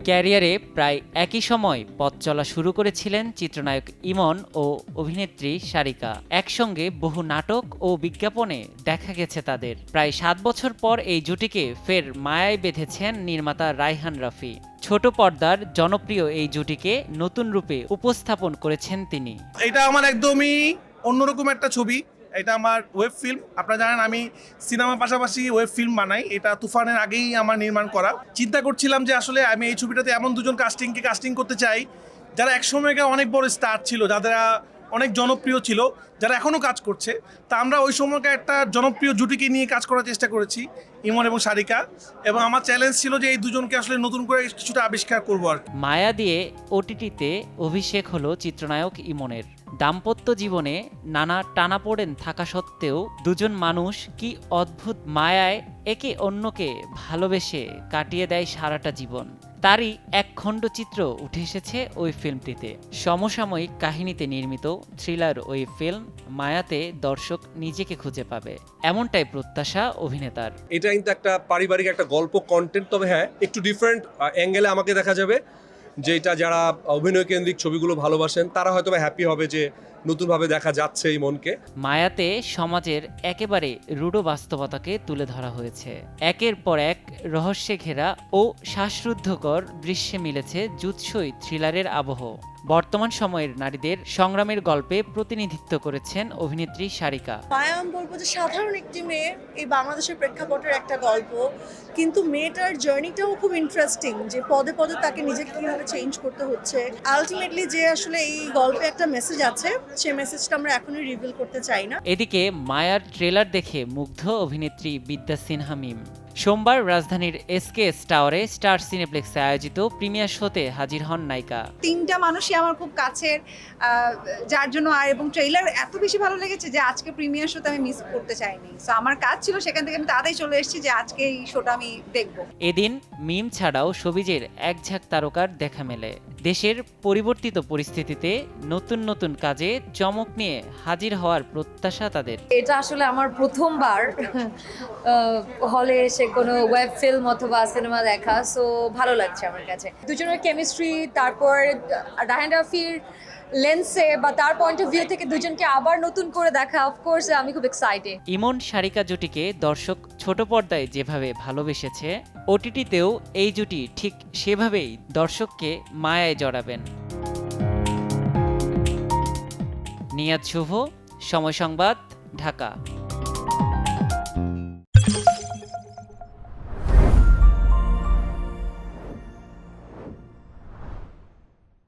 ক্যারিয়ারে প্রায় একই সময় পথ চলা শুরু করেছিলেন চিত্রনায়ক ইমন ও অভিনেত্রী সারিকা। একসঙ্গে বহু নাটক ও বিজ্ঞাপনে দেখা গেছে তাদের। প্রায় 7 বছর পর এই জুটিকে ফের মায়ায় বেঁধেছেন নির্মাতা রায়হান রাফি। ছোট পর্দার জনপ্রিয় এই জুটিকে নতুন রূপে উপস্থাপন করেছেন তিনি। এটা আমার একদমই অন্যরকম একটা ছবি। এটা আমার ওয়েব ফিল্ম। আপনারা জানেন আমি সিনেমার পাশাপাশি ওয়েব ফিল্ম বানাই। এটা তুফানের আগেই আমার নির্মাণ করা। চিন্তা করছিলাম যে আসলে আমি এই ছবিটাতে এমন দুজন কাস্টিং করতে চাই যারা একসময়কার অনেক বড় স্টার ছিল, যারা অনেক জনপ্রিয় ছিল, যারা এখনও কাজ করছে। তা আমরা ওই সময়কার একটা জনপ্রিয় জুটিকে নিয়ে কাজ করার চেষ্টা করেছি, ইমন এবং সারিকা। এবং আমার চ্যালেঞ্জ ছিল যে এই দুজনকে আসলে নতুন করে কিছুটা আবিষ্কার করবো আর কি। মায়া দিয়ে ওটিটিতে অভিষেক হলো চিত্রনায়ক ইমনের। দাম্পত্য জীবনে নানা টানাপোড়েন থাকা সত্ত্বেও দুজন মানুষ কি অদ্ভুত মায়ায় একে অন্যকে ভালোবেসে কাটিয়ে দেয় সারাটা জীবন। তারই এক খণ্ডচিত্র উঠে এসেছে ওই ফিল্মটিতে। সমসাময়িক কাহিনীতে নির্মিত থ্রিলার ওই ফিল্ম মায়াতে দর্শক নিজেকে খুঁজে পাবে, এমনটাই প্রত্যাশা অভিনেতার। এটা কিন্তু একটা পারিবারিক একটা গল্প কন্টেন্ট, তবে হ্যাঁ একটু ডিফারেন্ট অ্যাঙ্গেলে আমাকে দেখা যাবে। যে এটা যারা অভিনয় কেন্দ্রিক ছবিগুলো ভালোবাসেন তারা হয়তো হ্যাপি হবে যে নতুনভাবে দেখা যাচ্ছে এই মনকে। মায়াতে সমাজের একেবারে রূঢ় বাস্তবতাকে তুলে ধরা হয়েছে। একের পর এক রহস্যে ঘেরা ও শ্বাসরুদ্ধকর দৃশ্যে মিলেছে জুৎসই থ্রিলারের আবহ। বর্তমান সময়ের নারীদের সংগ্রামের গল্পে প্রতিনিধিত্ব করেছেন অভিনেত্রী সারিকা। মায়া আমি বলবো যে সাধারণ একটি মেয়ে, এই বাংলাদেশের প্রেক্ষাপটের একটা গল্প, কিন্তু মেয়েটার জার্নিটাও খুব ইন্টারেস্টিং, যে পদে পদে তাকে নিজেকে কীভাবে চেঞ্জ করতে হচ্ছে। আলটিমেটলি যে আসলে এই গল্পে একটা মেসেজ আছে, সেই মেসেজটা আমরা এখনই রিভিল করতে চাই না। এদিকে মায়ার ট্রেলার দেখে মুগ্ধ অভিনেত্রী বিদ্যা সিনহা মিম। সোমবার রাজধানীর এসকেএস টাওয়ারে স্টার সিনেপ্লেক্সে আয়োজিত প্রিমিয়ার শোতে হাজির হন নায়িকা। তিনটা মানুষই আমার খুব কাছের, যার জন্য এবং ট্রেইলার এত বেশি ভালো লেগেছে যে আজকে প্রিমিয়ার শোতে আমি মিস করতে চাইনি। সো আমার কাজ ছিল, সেখান থেকে আমি তাড়াতাড়ি চলে এসেছি যে আজকে এই শোটা আমি দেখব। এদিন মিম ছাড়াও শোবিজের এক ঝাঁক তারকার দেখা মেলে। দেশের পরিবর্তিত পরিস্থিতিতে নতুন নতুন কাজে চমক নিয়ে হাজির হওয়ার প্রত্যাশা তাদের। এটা আসলে আমার প্রথমবার হলে এসে কোনো ওয়েব ফিল্ম অথবা সিনেমা দেখা, সো ভালো লাগছে আমার কাছে। দুজনের কেমিস্ট্রি, তারপর রায়হান রাফির লেন্সে বা তার পয়েন্ট অফ ভিউ থেকে দুজনকে আবার নতুন করে দেখা, অফকোর্স আমি খুব এক্সাইটেড। ইমন সারিকা জুটিকে দর্শক ছোট পর্দায় যেভাবে ভালোবেসেছে, ওটিটিতেও এই জুটি ঠিক সেভাবেই দর্শককে মায়ায় জড়াবেন। নিয়াজ শুভ, সময় সংবাদ, ঢাকা।